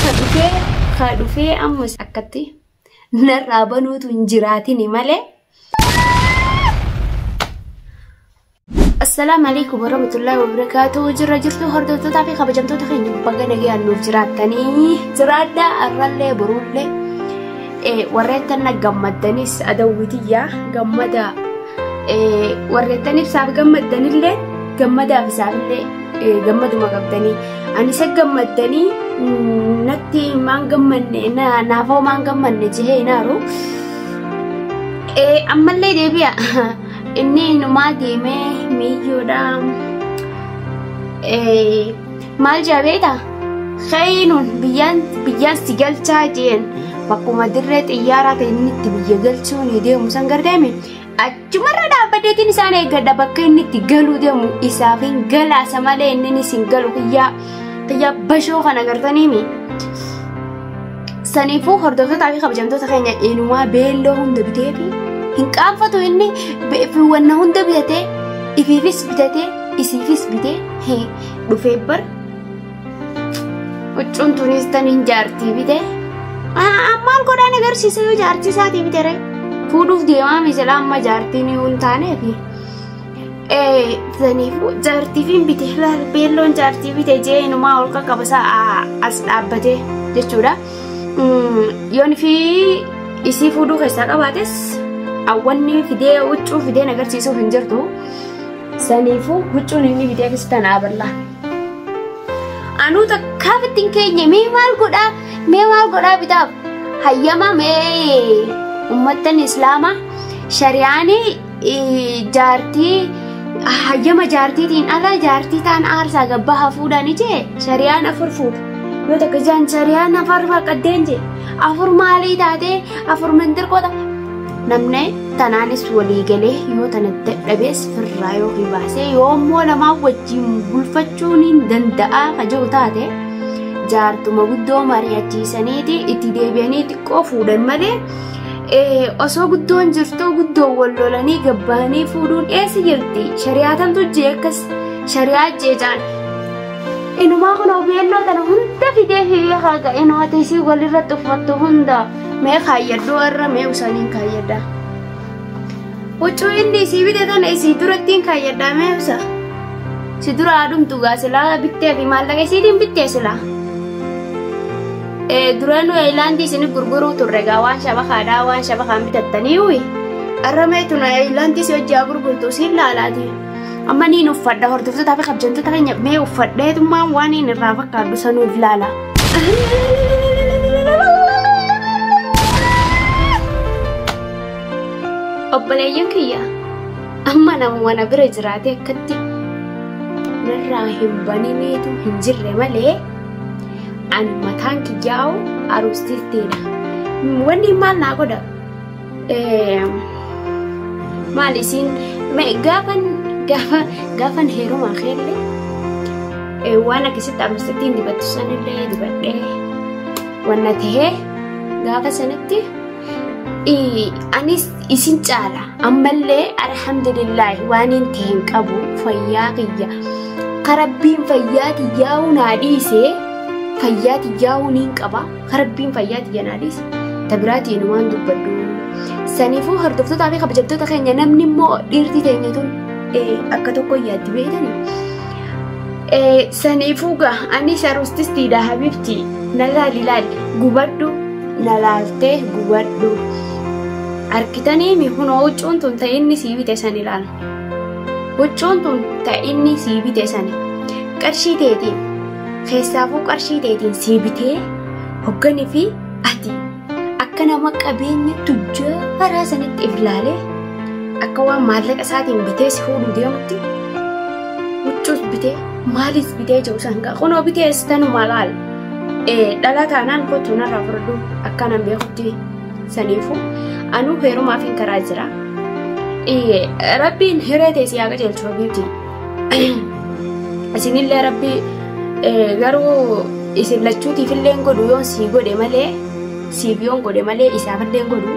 Kadufee ammas akkatti narraa banuutu hin jiraatini malee. Assalamu alaikum warahmatullahi wabarakatuh. Jirtu hordoftoota fi kabajamtoota keenya bakka nagaan nuuf jiraattanii jiraadha arrallee boruullee warreettan gammaddanis adawwitiyyaa gammada warreettaniif saaf gammaddanillee gammadaaf isaafillee gammaduma qabdanii ani isa gammaddanii natti maan gammanne naafoo maan gammanne jehee naaru ammallee deebi'a inni numaa deemee miyyuudha maal jabeeta khaynuun biyyaan si galchaa jeen bakkuma dirree xiyyaaraa ta'e inni itti biyya galchuun deemu san gardeeme achumarra dhaabbateetiin isaan eeggadha bakka inni itti galuu deemu isaaf hin galaasa malee inni isin galu kiyyaa bashoo kana gartaniimi. Saniifuu hordoftoota fi kabajamtoota keenya eenyumaa beelloo hunda bitee fi hin qaanfatu inni wanna hunda bitatee ifiifis bitatee isiifis bitee dhufee bar huccuun tunis taniin jaartii bitee maal godhaan agarsiisa yoo jaartii isaatii bitere fuudhuuf deemaa misala amma jaartiin yoo hin taaneefi saniifuu jaartiifiin bitee beelloon jaartii bitee jee eenyumaa ol qaqqabasaa as dhaabbatee jechuudha. Yoon fi isii fuudhuu keessaa qabaates awwanni fidee huccuu fideen agarsiisuuf hin jirtu saniifuu huccuun inni fidee keessatti naaballa. Anuu takkaaf ittiin keenya mee maal godhaa bitaaf hayyama mee ummattan islaamaa shari'aanii jaartii hayyama jaartiitiin ala jaartii taan aarsaa gabbaa fuudhan ijee shari'aan afur fuudha. Yoo takka jaan shari'aan afur qaddeen jee afur maalii taatee afur mantirqoota namne tanaanis walii galee yoo tana dadhabees firraa yoo baasee yoo immoo lamaan wajjin bulfachuun hin danda'a kaja'u taate jaartuma guddoo mari'achiisaniiti itti deebi'anii xiqqoo fuudhan malee osoo guddoon jirtuu guddoo wal lolanii gabbaanii fuudhuun eessa jirti shari'aatamtu jee akkas shari'aa jeejaan. Inumaa kun beelloo tana hunda fidee hiyya haga inumaa isii walirratti uffattu hunda mee kaayyaddu warra mee usaniin kaayyadda. Huccuu inni isii bite tana isii durattiin kaayyaddaa mee usa. Si dura adumtu gaasilaa bittee fi maallaqa isiitiin bittee silaa. Duraan eelaandii isiniif gurguruu turre gaa waan shabakaadhaa waan shabakaan bitattanii uyi. Arramee tuna eelaandii si hojjaa gurgurtu siin laalaati. Amma niin uffadha hordoftoota fi kabajamtoota keenya mee uffadheetummaan waan hin irraa fakkaadhu sanuuf laala. Obboleeyyan kiyya amma nama bira jiraate akkatti narraa hin baniniitu hin jirre malee ani mataan kiyyaa'u aruustifteedha. Wanni maal naa godha maal isiin gaafan heerumaa keellee waan akkasitti aruustittiin dibattu sanillee dibadhee wanna tahee gaafa sanatti anis isin caala ammallee alhamdulillahi waan hin taheen qabu fayyaa kiyya karabbiin fayyaa kiyyaa'uu naa dhiisee fayyaa kiyyaa'uu niin qaba karabbiin fayyaa kiyya naa dhiise tabiraatiin waan dubbadhu. Saniifuu hordoftoota fi kabajamtoota keenya namni immoo dhiirtii teenya tun akka tokko yaaddi beekani. Saniifuu gaa anis aruustistiidha habibti na laali gubadhu na laaltee gubadhu. Arkitanii mi hunoo huccuun tun ta'inni sii bite san ilaala. Huccuun tun ta'inni sii bite sani qarshii teetiin keessaafuu qarshii teetiin sii bitee hogganii fi ati akka nama qabeenya tujjaaraa sanitti iflaalee akka waan maallaqa isaatiin bitee si fuudhuu deemutti huccuus bitee maalis bitee jiru sangaa kunoo bitee tanuma laal dhala taanaan kottu narraa furduu akkanan beekutti. Saniifuu anuu heerumaaf hin karaa jira. Rabbiin hiree teessii haa qajeelchu habiibti. Isinillee rabbi garuu isin lachuutiifillee godhu yoon sii godhe malee siif yoon godhe malee isaafillee godhu.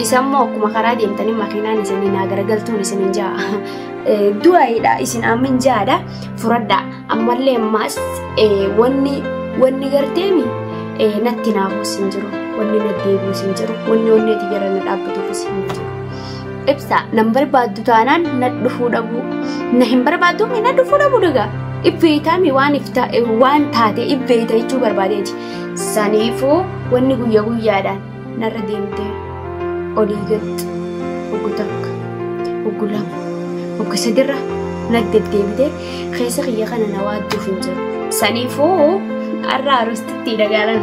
Isammoo akkuma karaa deemtanii makiinaan isin naa garagaltuun isin hin jaa. Du'aayidha isin ammin jaadha furadha ammallee ammaas wanni garteemi natti naafus hin jiru wanni naddeebius hin jiru wanni onneeti jara na dhaabbatuufis hin jiru. Ibsa nan barbaaddu taanaan na dhufuu dhabu na hin barbaaddu na dhufuu dhabu dhagaa ibbeetaami waan taate ibbeeta jechuu barbaadeeti. Saniifuu wanni guyyaa guyyaadhaan narra deemtee olii galtu oggu takka oggu lama oggu sadirra na deddeebitee keessa kiyya kana na waadduuf hin jiru. Saniifuu har'a aroostitti dhagaalan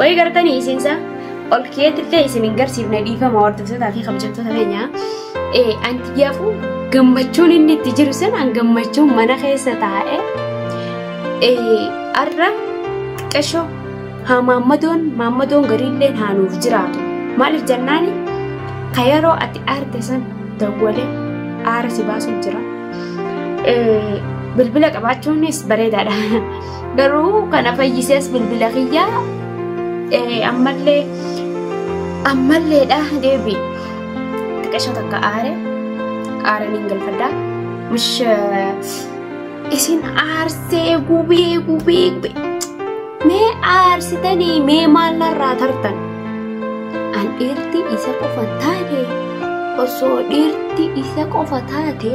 wayii gartanii isinsa ol keetillee isin hin garsiifne dhiifama hordoftotaa fi kabajamtoota keenya. Anti jaafuu gammachuun inni itti jiru san gammachuun mana keessa taa'ee har'a xiqqashoo haa maammadoon gariillee haanuuf jiraatu maaliif jennaani ka yeroo ati aarte san dawwalee aara si baasuuf jira. Bilbila qabaachuunis bareedaadha garuu kana fayyisees bilbila kiyyaa ammalleedha deebi xiqqashoo takka aaraniin galfadhaa mish isin aarsee gubee mee aarsitanii mee maal narraa tartan an dhiirti isa qofa taate osoo dhiirti isa qofa taate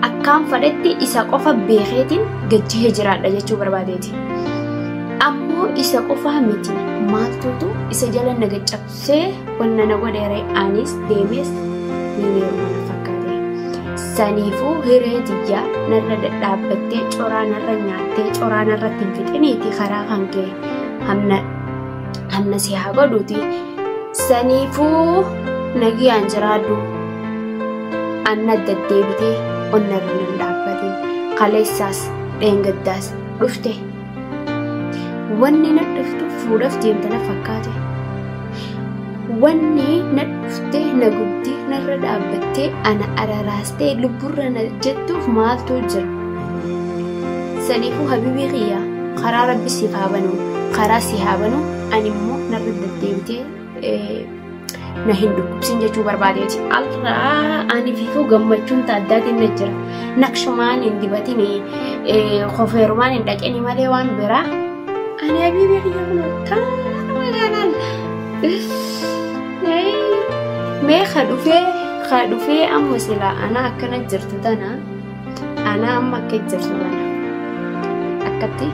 akkaan fadhetti isa qofa beekeetiin gajjihee jiraadha jechuu barbaadeeti. Ammoo isa qofaa miti maaltuutu isa jala naga cabsee wanna na godheere anis deemees nineeruma na fakkaate. Saniifuu hiree tiyyaa narra dadhaabbattee coraa narra nyaattee coraa narratti hin fixiniiti karaa kan kee hamna si haa godhuuti. Saniifuu nagiyaan jiraadhu anna deddeebitee onnarra nan dhaabbatin kaleessaas dheengaddaas dhufte. Wanni na dhuftu fuudhaaf deemte na fakkaate. Wanni na dhuftee na gubdee narra dhaabbattee ana araraastee lubburra na jettuuf maaltu jira. Saniifuu habibii kiyya karaa rabbi siif haa banuu karaa si haa banuu ani immoo narra deddeebitee na hin dhukkubsin jechuu barbaadeeti. Alraa ani fiifuu gammachuun taaddaatiin na jira. Naqshumaan hin dibatini kofeerumaan hin dhaqini malee waan biraa. Ani habibii kiyya kunoo taana magaalaan mee ka dhufee amma silaa ana akkana jirtu tana ana amma akka jirtu tana akkatti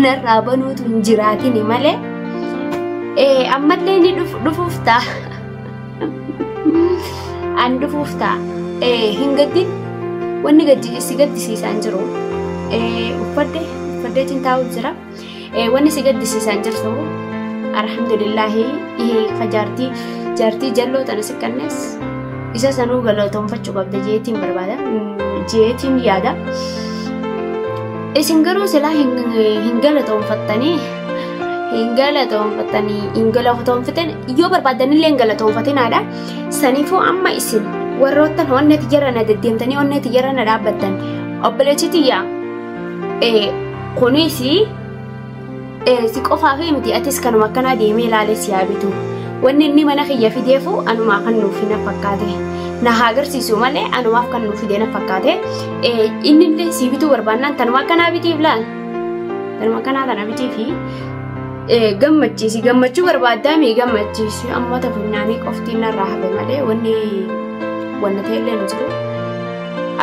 narraa banuutu hin jiraatini malee ammallee ni dhufuuf ta'a. An dhufuuf ta'a hin gaddin wanni si gaddisiisaan jiru uffaddeetiin taa'uuf jira. Wanni si gaddisiisaan jirtu alhamdulillahi jaartii jalloo tana si kannees isa sanuu galatoonfachuu qabda jeetiin barbaada jeetiin yaada. Isin garuu silaa hin galatoonfattanii yoo barbaadanillee hin galatoonfatinaadha. Saniifuu amma isin warroottan onneeti jara na deddeemtanii onneeti jara na dhaabbattan obboleechitiyyaa kunis si qofaa fi miti atis kanuma akkanaa deemee ilaalee si yaabitu wanni inni mana kiyya fideefu anumaa kan nuuf na fakkaate na haa agarsiisu malee anumaaf kan nuuf fidee na fakkaate inni illee si bituu barbaannaan tanuma akkanaa bitiif laal tanuma akkanaa tana bitiifi gammachuu barbaaddaa mi gammachiisi amma tafunyaanii qoftiin narraa hafe malee wanna ta'ellee nu jiru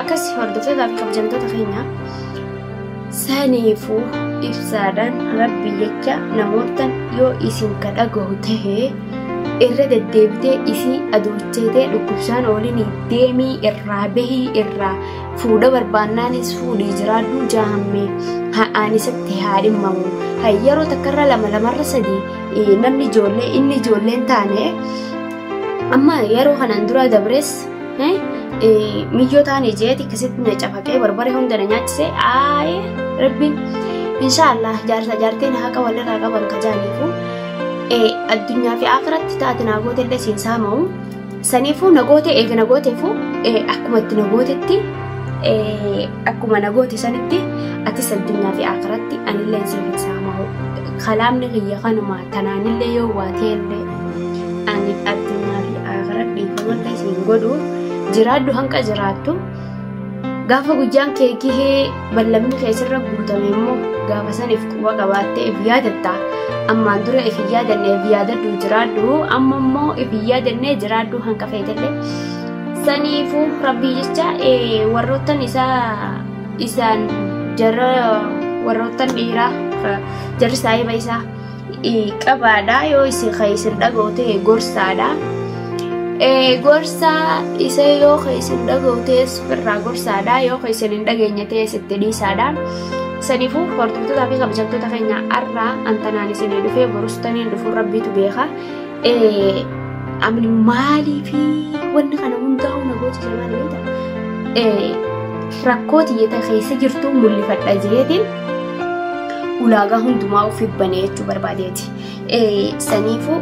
akkas hordoftoota fi kabajamtoota keenya. Saniifuu ibsaadhaan rabbi jecha namootaan yoo isin kadhagahu tahee irra deddeebitee isii adoochetee dhukkubsaan ooliin deemii irraa bahii irraa fuudha barbaannaanis fuudhii jiraadhu jaahammee ha'aan isatti haa dhimmamu. Yeroo takkarra lamarra sadii namni inni ijoolleen taane amma yeroo kanaan dura dabrees miyyoo taane jeeti akkasitti na cafaqee barbare hunda na nyaachise rabbiin inshaallah jaarteen haqa walirraa qaban kajaaniifu addunyaa fi akhiratti taate nagoote illee siin saama'u. Saniifuu nagoote eega nagooteefu akkuma nagoote sanitti atis addunyaa fi akhiratti anillee siin saama'u. Kalaamni kiyya kanuma tanaanillee yoo waateellee ani addunyaa fi akhiratti dhiifamallee siin godhu jiraaddu hanqa jiraattu gaafa guyyaan kee gihee bal'amni keessirra guutame immoo gaafa san if quba qabaattee if yaadatta ammaan dura if yaadannee if yaadadhu jiraadhu amma immoo if yaadannee jiraadhu hanqa feetallee saniifuu rabbii jecha warroottan isaan jarra warroottan dhiiraa jarri saahiba isaa qabaadha yoo isin keessan dhagoote gorsaadha gorsa isa yoo keessan dhagootes birraa gorsaadha yoo keessan hin dhageenyate sitti dhiisaadha saniifuu hordoftoota fi kabajamtoota keenya arraa antanaan isin dhufee borustaniin dhufuu rabbiitu beeka amni maalii fi wanni kana hundaa'u nagooti maali beekta rakkoo tiyyata keessa jirtu mul'ifadha jeetiin ulaagaa hundumaa of fibbanee jechuu barbaadeeti. Saniifuu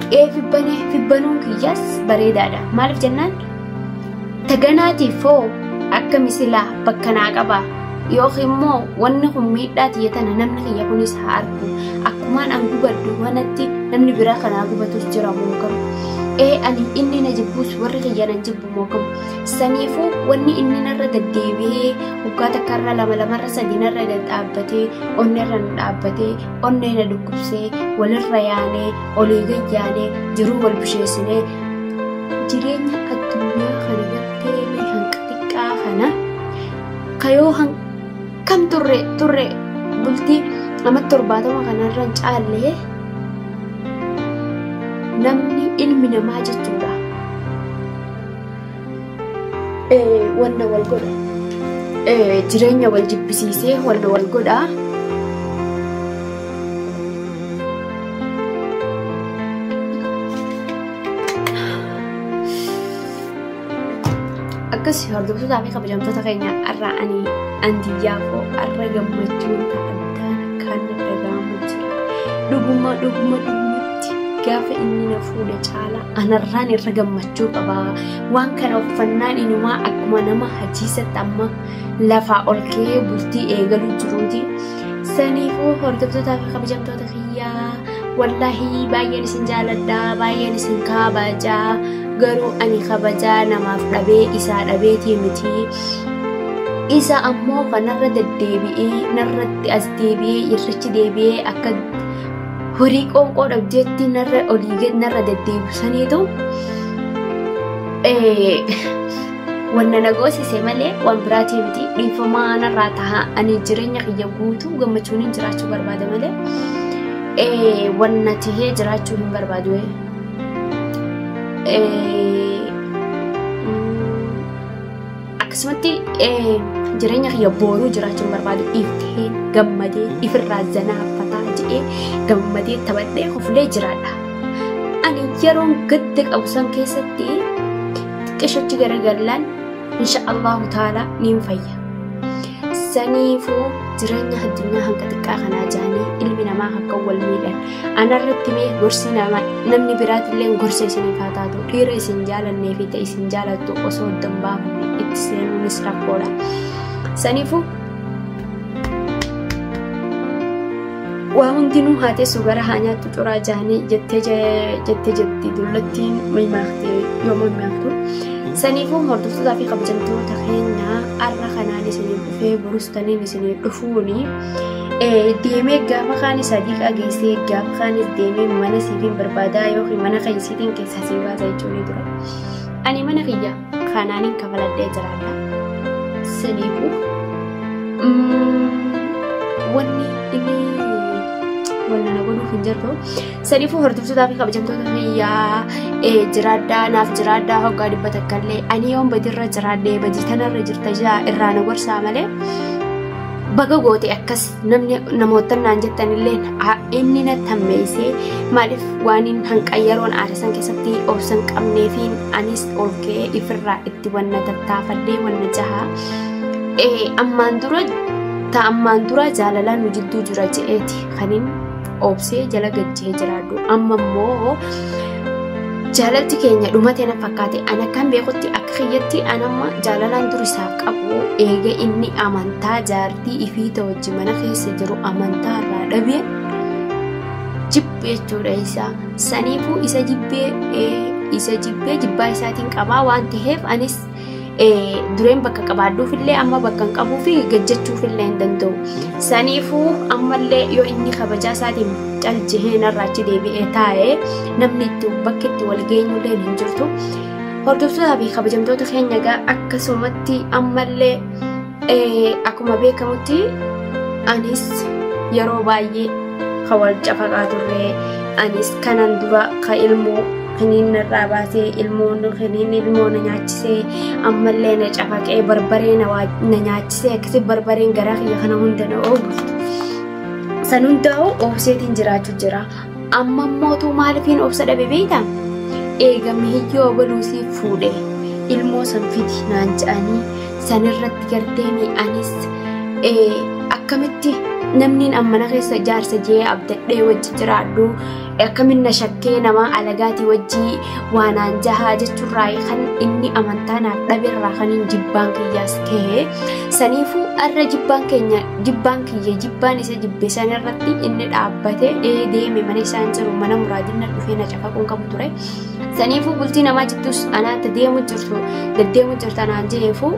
fibbanuun kiyyaas bareedaadha. Maaliif jennaan taganaatiif hoo akka misilaa bakka naa qaba yookiin immoo wanni kun miidhaa tiyyatana namni kiyya kunis haa argu akkumaan an gubaddu wanatti namni biraa kanaa gubatus jira mookamu. Ani inni na jibbus warri kiyya nan jibbu mookamu. Saniifuu wanni inni narra deddeebi'ee waggaa takkarra lamarra sadiinarra dadhaabbatee onneerra na dhaabbatee onnee na dhukkubsee walirra yaanee olii gayyaanee jiruu wal bisheessinee jireenya addunyaa kana gartee hanqa xiqqaa kana kayoo kam turre bultii nama 70 kanarra hin caallee namni ilmi namaa jechuudha. Wanda wal godha jireenya wal jibbisiisee wanda wal godha akkas hordoftoota fi kabajamtoota keenya arraa ani andiyyaafoo arra gammachuun ta'addaan akkaan dhaga'amu jira dhuguma gaafa inni na fuudhe caala anarraan irra gammachuu qaba waan kana uffannaan inumaa akkuma nama hajiisatti amma lafaa ol ka'ee bultii eegaluu jiruuti saniifuu hordoftoota fi kabajamtoota kiyyaa wallaahi baay'een isin jaaladha baay'een isin kabajaa garuu ani kabajaa namaaf dhabee isaa dhabeetii miti isa ammoo kanarra deddeebi'ee narratti as deebi'ee irrichi deebi'ee akka horii qoonqoo dhabdeetti narra olii gad narra deddeebisaniitu wanna nagoosise malee waan biraatii miti dhiifamaa narraa tahaa ani jireenya kiyya guutuu gammachuun jiraachuu barbaada malee wanna tahee jiraachuu hin barbaadu akkasumatti jireenya kiyya booruu jiraachuun barbaadu iftee gammadee ifirraa zanaaffataa jedhee gammadee taphadhee hoflee jiraadha. Ani yeroon gadda qabu san keessatti xiqqeeshochi garagallaan insha Allahu ta'ala niin fayya. Saniifuu jireenya addunyaa hanga xiqqaa kanaa jaanii ilmi namaa akka wal miidhan anarratti mee gorsi namni biraatillee gorsa isiniif haa taatu dhiira isin jaalannee fi ta'e isin jaalattu osoo dambaafne itti seenuunis rakkoodha. Saniifuu waa hundinuu haateessu gara haanyaatti curaa jaanii jettee dullattiin miimaaktee yoo miimaaktu. Saniifuu hordoftoota fi kabajamtoota keenya arra kanaan isiniif dhufee burustaniin isiniif dhufuuni deemee gaafa kaan sadii qageessee gaafa kaanis deemee mana siifiin barbaadaa yookiin mana keessiitiin keessa sii baasa jechuun dura. Ani mana kiyya kanaaniin kafaladhee jiraadha. Saniifuu wanni inni walla na godhuuf hin jirtu. Saniifuu hordoftoota fi kabajamtoota kiyyaa jiraadhaa naaf jiraadhaa hoggaa dhibbata akkallee ani yoon badirra jiraadhee badii tanarra jirta jaa irraa na gorsaa malee baga goote akkas namni namoota naan jettanillee inni na tammeessee maaliif waan hin hanqayyaroon aarisan keessatti obsan qabneefiin anis ol ka'ee ifirraa itti wanna tattaafadhee wanna jahaa ammaan dura jaalalaan nu jidduu jira je'eeti kanin obsee jala gajjee jiraadhu amma immoo jaalalti keenya dhumatee na fakkaate ana kan beekutti akka kiyyatti anamma jaalalaan dur isaaf qabu eega inni amantaa jaartii ifii ta'ojji mana keessa jiru amantaa irraa dhabee jibbee jechuudha isaa saniifuu isa jibbee jibbaa isaatiin qabaa waan ta'eef anis dureen bakka qabaadduuf illee amma bakka hin qabuu fi gajjachuuf illee hin danda'u. Saniifuu ammallee yoo inni kabajaa isaatiin caljiheen irraachi deebi'ee taa'ee namni itti bakki itti wal geenyullee hin jirtu. Hordoftootaa fi kabajamtoota keenya egaa akkasumatti ammallee akkuma beekamutti anis yeroo baay'ee kawal cafaqaa turre anis kanan dura ka ilmoo kaniin irraa baasee ilmoon kaniin ilmoo na nyaachisee ammallee na cafaqee barbaree na nyaachisee akkasii barbareen garaa kiyya kana hunda na oobuftu. San hundaa'u obseetiin jiraachuu jira. Amma mootuu maalifiin obsa dhabe beektaa? Eegame hiyyoo baluusii fuudhe ilmoo san fidi naan jedhanii sanirratti gartee anis akkamitti namni ammana keessa jaarsa jee abdadhee wajji jiraadhu akkamiin na shakkee nama alagaatii wajjii waanaan jahaa jechuurraa kan inni amantaanaaf dhabeerraa kan hin jibbaan kiyyaas ka'ee saniifuu arra jibbaan kiyya jibbaan isa jibbe sanirratti inni dhaabbatee deeme mana isaan jiru mana muraadina dhufee na cafaquun qabu ture. Saniifuu bultii namaa jittus anaatti deddeemu jirtu anaan jeefu